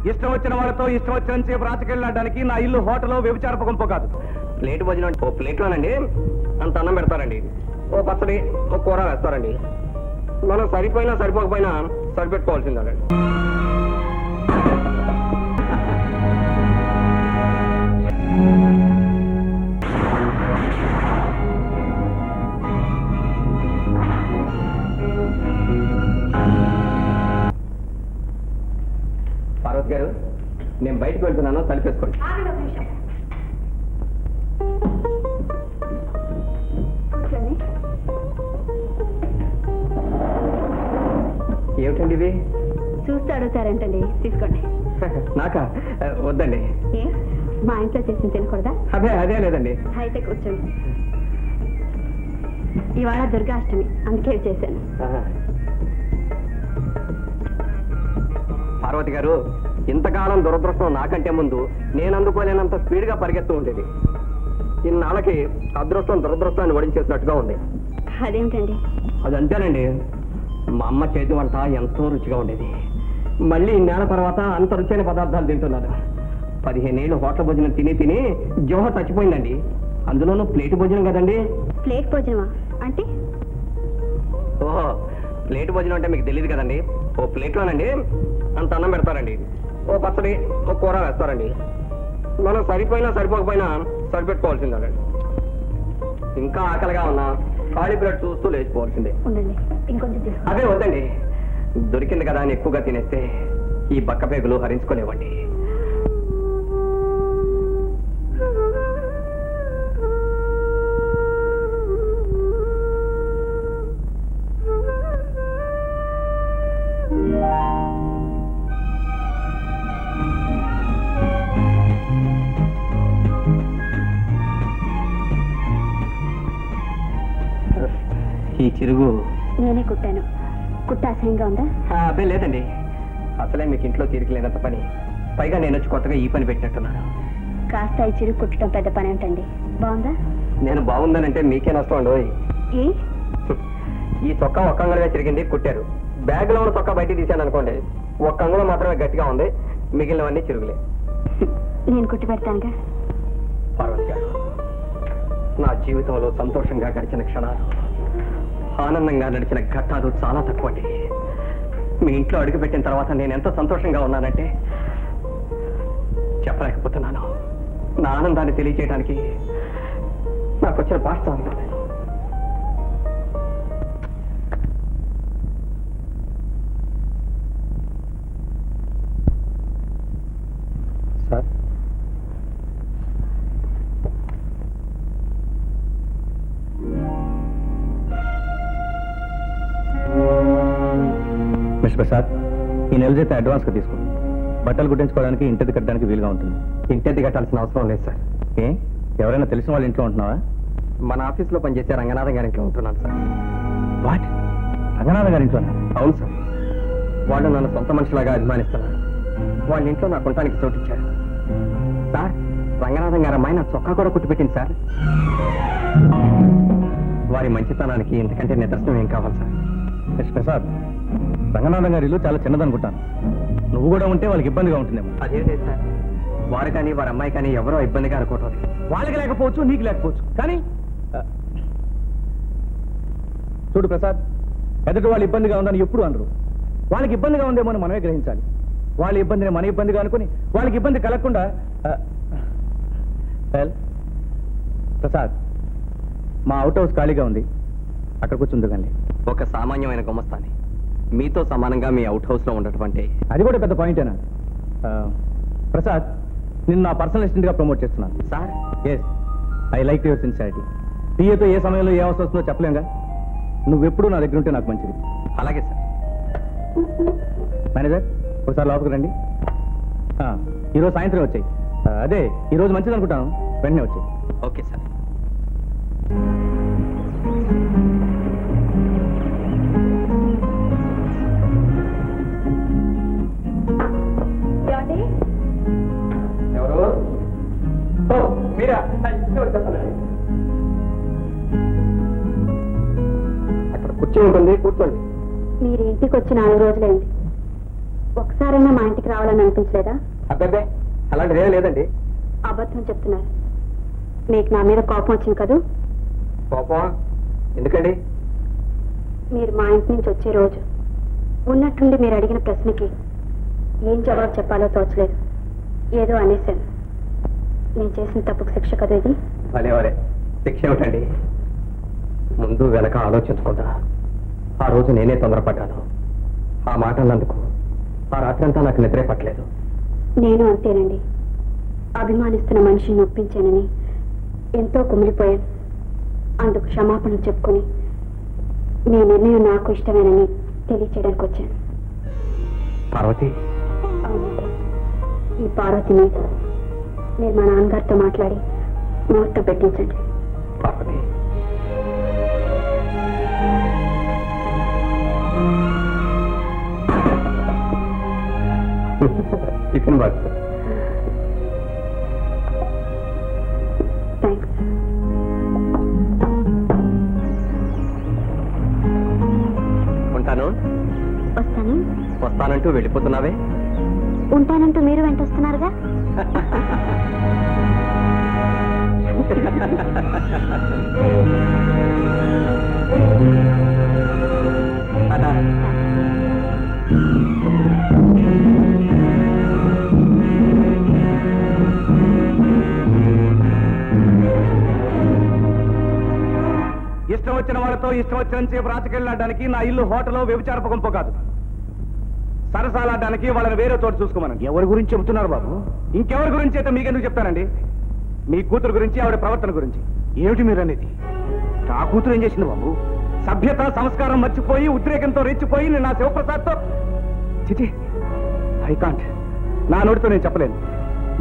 ఇష్టం వచ్చిన వాళ్ళతో ఇష్టం వచ్చిన సేపు రాజకెళ్ళడానికి నా ఇల్లు హోటల్ వ్యభిచారప గుంపు కాదు. ప్లేట్ భోజనం ఓ ప్లేట్లోనండి అంత అన్నం పెడతారండి, ఓ పచ్చడి ఓ కూర వేస్తారండి. మనం సరిపోయినా సరిపోకపోయినా సరిపెట్టుకోవాల్సిందండి. పార్వతి గారు, నేను బయటకు వెళ్తున్నాను, తలిపేసుకోండి. ఏమిటండి ఇవి? చూస్తూ అడుగుతారేంటండి, తీసుకోండి. నాకా? వద్దండి. ఏ మా ఇంట్లో చేసి తినకూడదా? అదే లేదండి. అయితే కూర్చోండి. ఇవాళ దుర్గాష్టమి, అందుకే చేశాను. పార్వతి గారు, ఇంతకాలం దురదృష్టం నాకంటే ముందు నేను అందుకోలేనంత స్పీడ్గా పరిగెత్తూ ఉండేది. ఇన్నాళ్ళకి అదృష్టం దురదృష్టాన్ని ఓడించేసినట్టుగా ఉంది. అదేమిటండి? అది అంతేనండి. మా అమ్మ చేతి వంట ఎంతో రుచిగా ఉండేది. మళ్ళీ ఇన్నేళ్ల తర్వాత అంత రుచైన పదార్థాలు తింటున్నాను. 15 ఏళ్ళు హోటల్ భోజనం తిని జోహ చచ్చిపోయిందండి. అందులోనూ ప్లేట్ భోజనం కదండి. ప్లేట్ భోజనమా అంటే? ఓహో, ప్లేట్ భోజనం అంటే మీకు తెలియదు కదండి. ఓ ప్లేట్లోనండి అంత అన్నం పెడతారండి, ఓ పచ్చడి ఓ కూర వేస్తారండి. మనం సరిపోయినా సరిపోకపోయినా సరిపెట్టుకోవాల్సిందండి. ఇంకా ఆకలిగా ఉన్నా ఖాళీ ప్లేట్ చూస్తూ లేచిపోవాల్సిందే. ఉండండి, ఇంకొంచెం తీసుకో. అదే వద్దండి, దొరికింది కదా అని ఎక్కువగా తినేస్తే ఈ బక్క పేగులు హరించుకోలేవండి. ఈ చిరుగు నేనే కుట్టాను. కుట్ట అసహ్యంగా ఉందా? అబ్బే లేదండి, అసలే మీకు ఇంట్లో తీరికలేనంత పని, పైగా నేను వచ్చి కొత్తగా ఈ పని పెట్టినట్టున్నాను. కాస్త ఈ చిరుగు కుట్టడం పెద్ద పని ఏంటండి? బాగుందా? నేను బాగుందనంటే మీకే నష్టం అండి. ఏ? ఈ చొక్కా ఒక్క అంగుళంగా తిరిగింది, కుట్టారు. బ్యాగ్లో ఉన్న చొక్కా బయటికి తీశాను అనుకోండి, ఒక్క అంగుళం మాత్రమే గట్టిగా ఉంది, మిగిలినవన్నీ చిరుగులే. నేను కుట్టి పెడతానుగా. పార్వతి గారు, నా జీవితంలో సంతోషంగా గడిచిన క్షణాలు, ఆనందంగా నడిచిన ఘట్టాలు చాలా తక్కువ అండి. మీ ఇంట్లో అడుగుపెట్టిన తర్వాత నేను ఎంత సంతోషంగా ఉన్నానంటే చెప్పలేకపోతున్నాను. నా ఆనందాన్ని తెలియజేయడానికి నాకు వచ్చిన భాష చాలు. సార్, మిస్టర్ ప్రసాద్, ఈ నెల జీతం అడ్వాన్స్గా తీసుకోండి. బట్టలు కుట్టించుకోవడానికి ఇంటిది కట్టడానికి వీలుగా ఉంటుంది. ఇంటిది కట్టాల్సిన అవసరం లేదు సార్. ఏ, ఎవరైనా తెలిసిన వాళ్ళ ఇంట్లో ఉంటున్నావా? మన ఆఫీస్లో పనిచేసే రంగనాథం గారి ఇంట్లో ఉంటున్నాను సార్. వాట్? రంగనాథ గారి ఇంట్లోనా? అవును సార్, వాళ్ళు నన్ను సొంత మనిషిలాగా అభిమానిస్తున్నారు. వాళ్ళ ఇంట్లో నాకు ఉండటానికి చోటు ఇచ్చారు సార్. రంగనాథం గారు అమ్మాయి నా చొక్కా కూడా కుట్టిపెట్టింది సార్. వారి మంచితనానికి ఇంతకంటే నిదర్శనం ఏం కావాలి సార్? మిస్టర్ ప్రసాద్, రంగనాథం గారి ఇల్లు చాలా చిన్నదనుకుంటాను. నువ్వు కూడా ఉంటే వాళ్ళకి ఇబ్బందిగా ఉంటుందేమో. అదే లేదు సార్, వారు కానీ వారి అమ్మాయి కానీ ఎవరో ఇబ్బందిగా అనుకోవటం లేదు. వాళ్ళకి లేకపోవచ్చు, నీకు లేకపోవచ్చు, కానీ చూడు ప్రసాద్, ఎదుటి వాళ్ళు ఇబ్బందిగా ఉందని ఎప్పుడు అనరు. వాళ్ళకి ఇబ్బందిగా ఉందేమో అని మనమే గ్రహించాలి. వాళ్ళ ఇబ్బందిని మన ఇబ్బందిగా అనుకుని వాళ్ళకి ఇబ్బంది కలగకుండా ప్రసాద్, మా అవుట్ హౌస్ ఖాళీగా ఉంది, అక్కడ కూర్చుందిగాని. ఒక సామాన్యమైన గుమస్తాని మీతో సమానంగా మీ అవుట్ హౌస్ లో ఉండటం అంటే అది కూడా పెద్ద పాయింటేనా? ప్రసాద్, నిన్ను నా పర్సనల్ అసిస్టెంట్గా ప్రమోట్ చేస్తున్నాను. Sir, yes, I like your sincerity. పిఏతో ఏ సమయంలో ఏ అవసరం వస్తుందో చెప్పలేంగా. నువ్వెప్పుడు నా దగ్గర ఉంటే నాకు మంచిది. అలాగే సార్. మేనేజర్, ఒకసారి లోపలికి రండి. ఈరోజు సాయంత్రం వచ్చాయి. అదే ఈరోజు మంచిది అనుకుంటాను, వెంటనే వచ్చాయి. Okay sir. ఎవరు? మీరా? అక్కడ కుర్చీ ఉంటుంది, కూర్చోండి. మీరు ఇంటికి వచ్చి 4 రోజులైంది. ఒకసారి ఒక్కసారైనా మా ఇంటికి రావాలని అనిపించలేదా? అబ్బాయి అలాంటిది ఏం లేదండి. అబద్ధం చెప్తున్నారు. మీకు నా మీద కోపం వచ్చింది కదూ? కోపం ఎందుకండి? మీరు మా ఇంటి నుంచి వచ్చే రోజు ఉన్నట్టుండి మీరు అడిగిన ప్రశ్నకి ఏం జవాబు చెప్పాలో తోచలేదు. ఏదో అనేశాను. నేను చేసిన తప్పుకు శిక్ష కదా ఇది? భలేవరే, శిక్ష ఏమిటండి? ముందు వెనక ఆలోచించకుండా ఆ రోజు నేనే తొందరపడ్డాను. ఆ మాట అన్నందుకు ఆ రాత్రి అంతా నాకు నిద్రే పట్టలేదు. నేను అంతేనండి. అభిమానిస్తున్న మనిషిని ఒప్పించానని ఎంతో కుమిలిపోయాను. అందుకు క్షమాపణ చెప్పుకొని మీ నిర్ణయం నాకు ఇష్టమేనని తెలియచేయడానికి వచ్చాను. పార్వతి, అవునండి, ఈ పార్వతి మీద మీరు మా నాన్నగారితో మాట్లాడి ముహూర్తం పెట్టించండి. Parvathi, tiffin box. థ్యాంక్స్. ఉంటాను. వస్తాను. వస్తానంటూ వెళ్ళిపోతున్నావే? ఉంటానంటూ మీరు వెంట వస్తున్నారుగా. టాటా. ఇష్టం వచ్చిన వాళ్ళతో ఇష్టం వచ్చిన సేపు రాజకెళ్ళడానికి నా ఇల్లు హోటల్లో వ్యభిచారపు గుంపు కాదు. సరసాలాడడానికి వాళ్ళని వేరే చోటు చూసుకోమనండి. ఎవరి గురించి చెబుతున్నారు బాబు? ఇంకెవరి గురించి అయితే మీకెందుకు చెప్తానండి? మీ కూతురు గురించి, ఆవిడ ప్రవర్తన గురించి. ఏమిటి మీరు అనేది? నా కూతురు ఏం చేసింది బాబు? సభ్యత సంస్కారం మర్చిపోయి ఉద్రేకంతో రెచ్చిపోయి నేను నా శివప్రసాద్తో చిచి, ఐ కాంట్. నా నోటితో నేను చెప్పలేను.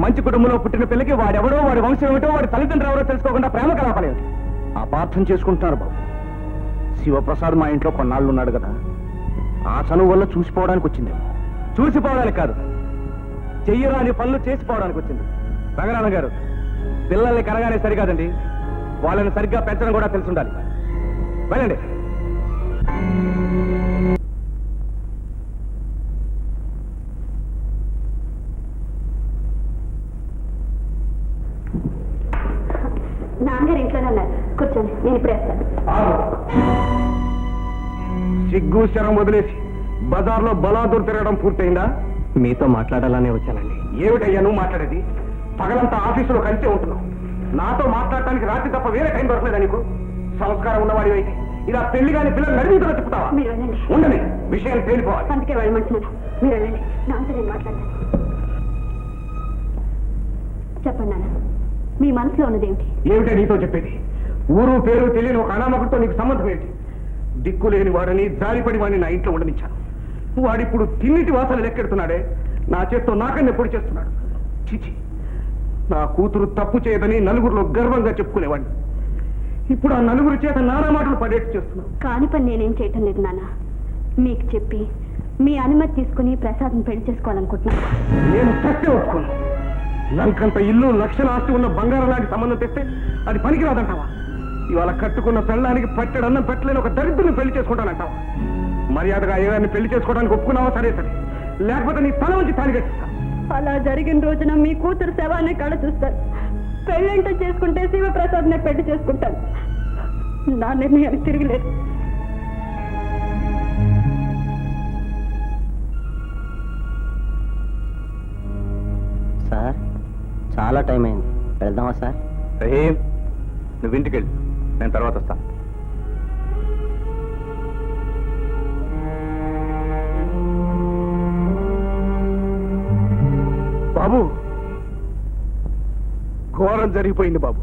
మంచి కుటుంబంలో పుట్టిన పిల్లకి వాడెవడో, వాడి వంశం ఏమిటో, వాడి తల్లిదండ్రులు ఎవరో తెలుసుకోకుండా ప్రేమ కలాపాలేమిటి? అపార్థం చేసుకుంటున్నారు బాబు. శివప్రసాద్ మా ఇంట్లో కొన్నాళ్ళు ఉన్నాడు కదా, ఆ చనువు వల్ల చూసిపోవడానికి వచ్చింది. చూసిపోవడానికి కాదు, చెయ్యరాని పనులు చేసిపోవడానికి వచ్చింది. రంగనాథం గారు, పిల్లల్ని కనగానే సరికాదండి, వాళ్ళని సరిగ్గా పెంచడం కూడా తెలిసి ఉండాలి. వెళ్ళండి. నాన్నగారు ఇంట్లోనే ఉన్నారు. కూర్చోండి, నేను ఇప్పుడు వేస్తాను. సిగ్గు శరం వదిలేసి బజార్లో బలాదూరు తిరగడం పూర్తయిందా? మీతో మాట్లాడాలనే వచ్చానండి. ఏమిటయ్యా నువ్వు మాట్లాడేది? పగలంతా ఆఫీసులో కలిసే ఉంటున్నావు. నాతో మాట్లాడటానికి రాత్రి తప్ప వేరే టైం దొరకలేదా నీకు? సంస్కారం ఉన్నవాడి అయితే ఇలా పెళ్లి కాని పిల్లలు నడిమించలో చెప్తావా? మీరు వెళ్ళండి. ఉండని విషయాలు తేలిపోవాలి. అందుకే వెళ్ళమంటున్నాను. మీరు వెళ్ళండి, నాన్నతో నేను మాట్లాడతాను. చెప్పండి నాన్న, మీ మనసులో ఉన్నది ఏమిటి? ఏమిటా నీతో చెప్పేది? ఊరు పేరు తెలియని ఒక అనామకుడితో నీకు సంబంధం ఏంటి? దిక్కులేని వాడని, జారిపడి వాడిని నా ఇంట్లో ఉండనిచ్చాను. వాడిప్పుడు తిన్నిటి వాసన లెక్కెడుతున్నాడే, నా చేత్తో నాకన్నే పొడి చేస్తున్నాడు. చిచి, నా కూతురు తప్పు చేయదని నలుగురిలో గర్వంగా చెప్పుకునేవాడిని. ఇప్పుడు ఆ నలుగురు చేత నానా మాటలు పడేట్టు చేస్తున్నాను. కాని పని నేనేం చేయటం లేదు నాన్న. మీకు చెప్పి మీ అనుమతి తీసుకుని ప్రసాద్ని పెళ్లి చేసుకోవాలనుకుంటున్నాను. నేను చస్తే ఒప్పుకోను. లంకంత ఇల్లు, లక్షల ఆస్తి ఉన్న బంగారం లాంటి సంబంధం తెస్తే అది పనికిరాదంటావా? ఇవాళ కట్టుకున్న పెళ్ళానికి పట్టెడన్నం పెట్టలేని ఒక దరిద్రుని పెళ్లి చేసుకుంటానంటావా? మర్యాదగా ఏదాన్ని పెళ్లి చేసుకోవడానికి ఒప్పుకున్నావా? సరే సరే, లేకపోతే నీ తల నుంచి తాళి కట్టిస్తా. అలా జరిగిన రోజున మీ కూతురు శవాన్ని కళ చూస్తారు. పెళ్ళంట చేసుకుంటే శివప్రసాద్నే పెళ్లి చేసుకుంటాను. నా నిర్ణయానికి తిరగలేదు. సార్, చాలా టైం అయింది, వెళ్దామా సార్? రహీం, నువ్వు ఇంటికి వెళ్ళి, నేను తర్వాత వస్తాను. బాబు, ఘోరం జరిగిపోయింది బాబు.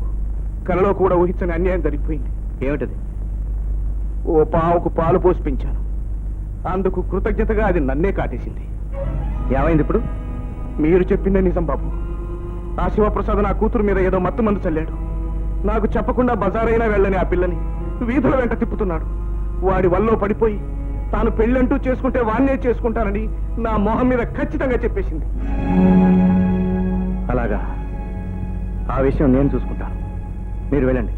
కలలో కూడా ఊహించని అన్యాయం జరిగిపోయింది. ఏమిటది? ఓ పావుకు పాలు పోసి పెంచాను, అందుకు కృతజ్ఞతగా అది నన్నే కాటేసింది. ఏమైంది ఇప్పుడు? మీరు చెప్పిందే నిజం బాబు. ఆ శివప్రసాద్ నా కూతురు మీద ఏదో మత్తు మందు చల్లాడు. నాకు చెప్పకుండా బజారైనా వెళ్ళని ఆ పిల్లని వీధుల వెంట తిప్పుతున్నాడు. వాడి వల్లో పడిపోయి తాను పెళ్ళంటూ చేసుకుంటే వాణ్ణే చేసుకుంటానని నా మొహం మీద ఖచ్చితంగా చెప్పేసింది. అలాగా, ఆ విషయం నేను చూసుకుంటాను, మీరు వెళ్ళండి.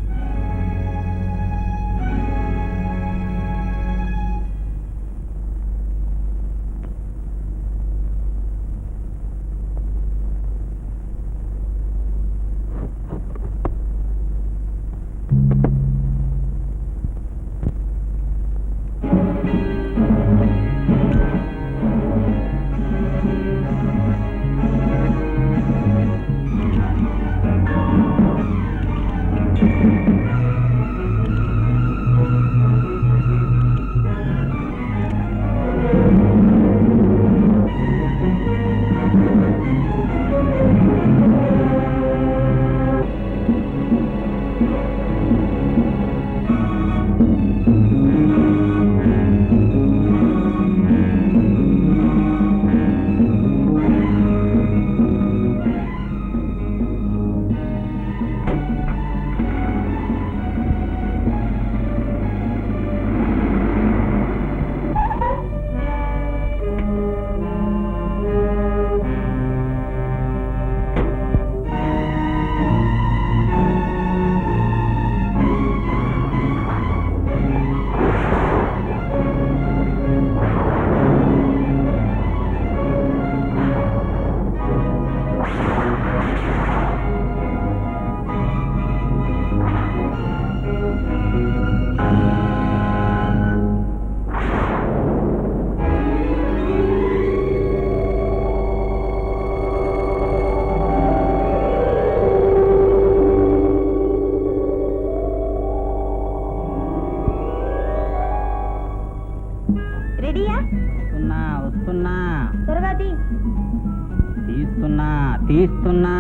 తీస్తున్నా తీస్తున్నా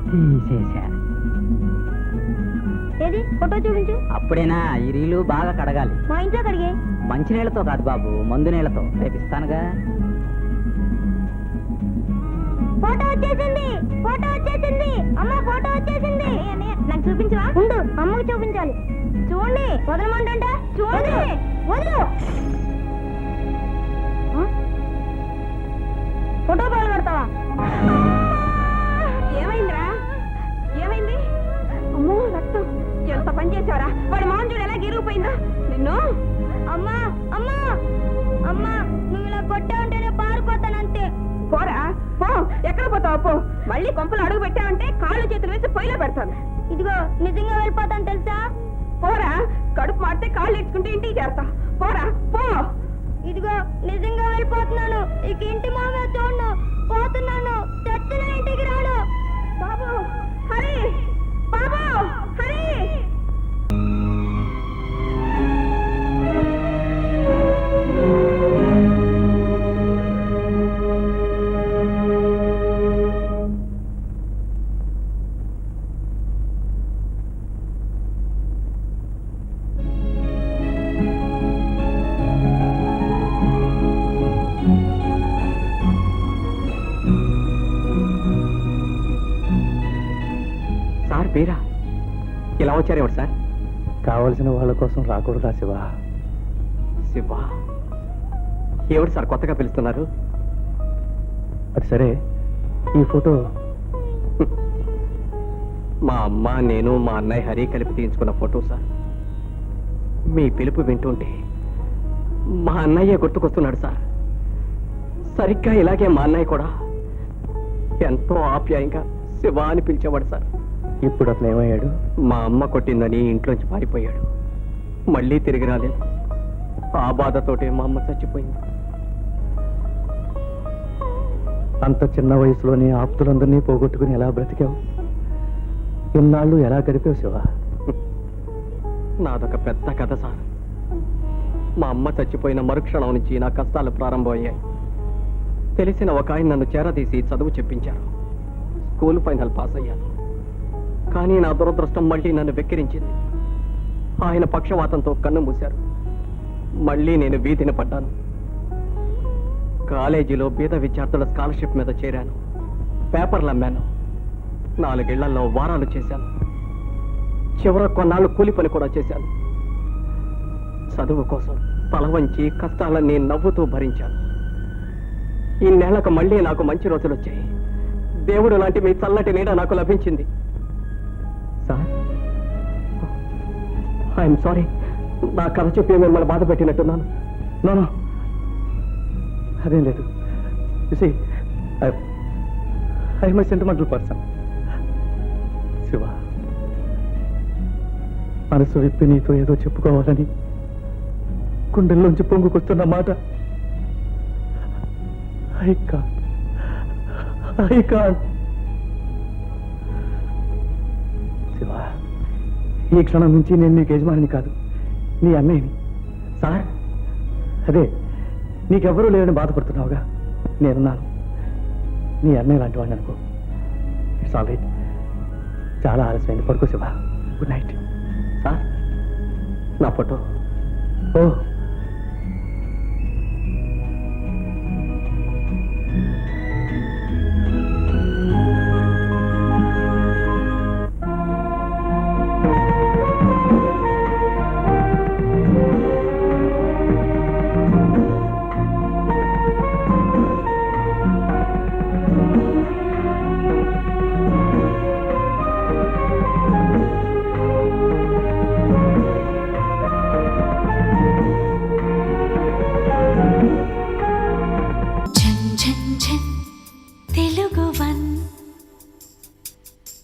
తీసేశా. ఏది ఫోటో చూపించు. అప్పుడేనా ఈ రీలు బాగా కడగాలి. మా ఇంట్లో కడిగే. మంచినీళ్ళతో కాదు బాబు, మందు నీళ్ళతో. రేపు ఇస్తానుగా. ఫోటో వచ్చేసింది, ఫోటో వచ్చేసింది. అమ్మ ఫోటో వచ్చేసింది. నాకు చూపించవా? ఉండు, అమ్మకి చూపించాలి. చూడండి, వదలమంటుంటే చూడండి. వదులు. ఫోటో బాగా పడతావా? ఏమైందిరా? ఏమైంది? అమ్మో రక్తం. ఎంత పని చేసావరా? వాడి మొహం చూడు ఎలా గిరిగిపోయిందో. నిన్ను అమ్మా అమ్మా అమ్మా నువ్వు ఇలా కొట్టా ఉంటేనే పారిపోతానంతే. పోరా పో. ఎక్కడ పోతావు పో. మళ్ళీ కొంపలు అడుగు పెట్టావంటే కాళ్ళు చేతులు వేసి పొయ్యిలో పెడతాను. ఇదిగో నిజంగా వెళ్ళిపోతాను తెలుసా? పోరా. కడుపు మాడితే కాళ్ళు ఇచ్చుకుంటే ఇంటికి చేస్తా. పోరా పో. ఇదిగో నిజంగా వెళ్ళిపోతున్నాను. ఇక ఇంటి మామే చూడను. పోతున్నాను. చచ్చిన ఇంటికి రాను. బాబు హరి, బాబు హరి. సార్ మీరా? ఇలా వచ్చారేమిటి సార్? కావలసిన వాళ్ళ కోసం రాకూడదా శివ? శివ ఏమిటి సార్ కొత్తగా పిలుస్తున్నారు? అది సరే, ఈ ఫోటో మా అమ్మ నేను మా అన్నయ్య హరి కలిపి తీయించుకున్న ఫోటో సార్. మీ పిలుపు వింటుంటే మా అన్నయ్య గుర్తుకొస్తున్నాడు సార్. సరిగ్గా ఇలాగే మా అన్నయ్య కూడా ఎంతో ఆప్యాయంగా శివ అని పిలిచేవాడు సార్. ఇప్పుడు అతను ఏమయ్యాడు? మా అమ్మ కొట్టిందని ఇంట్లోంచి పారిపోయాడు. మళ్ళీ తిరిగి రాలేదు. ఆ బాధతోటే మా అమ్మ చచ్చిపోయింది. అంత చిన్న వయసులోనే ఆప్తులందరినీ పోగొట్టుకుని ఎలా బ్రతికావు? ఇన్నాళ్ళు ఎలా గడిపావు శివ? నాదొక పెద్ద కథ సార్. మా అమ్మ చచ్చిపోయిన మరుక్షణం నుంచి నా కష్టాలు ప్రారంభమయ్యాయి. తెలిసిన ఒక ఆయన నన్ను చేరదీసి చదువు చెప్పించారు. స్కూల్ ఫైనల్ పాస్ అయ్యాను. కానీ నా దురదృష్టం మళ్ళీ నన్ను వెక్కిరించింది. ఆయన పక్షవాతంతో కన్ను మూశారు. మళ్ళీ నేను వీధిన పడ్డాను. కాలేజీలో పేద విద్యార్థుల స్కాలర్షిప్ మీద చేరాను. పేపర్లు అమ్మాను. 4 ఏళ్లలో వారాలు చేశాను. చివర కొన్నాళ్ళు కూలి పని కూడా చేశాను. చదువు కోసం తల వంచి కష్టాలన్నీ నవ్వుతూ భరించాను. ఇన్నేళ్లకు మళ్ళీ నాకు మంచి రోజులు వచ్చాయి. దేవుడు లాంటి మీ చల్లటి నీడ నాకు లభించింది. Sir I'm sorry. నా కథ చెప్పి మిమ్మల్ని బాధ పెట్టినట్టున్నాను. నో, అదేం లేదు. I my sentimental person. Shiva, మనసు విప్పి నీతో ఏదో చెప్పుకోవాలని గుండెల్లోంచి పొంగుకొస్తున్న మాట ఐ కాంట్. శివ, ఈ క్షణం నుంచి నేను నీకు యజమానిని కాదు, నీ అన్నయ్యని. సార్ అదే, నీకెవ్వరూ లేదని బాధపడుతున్నావుగా, నేనున్నాను. నీ అన్నయ్య లాంటి వాడిని అనుకో. It's all right. చాలా ఆలస్యమైంది, పడుకో శివ. Good night. సార్ నా ఫోటో. ఓ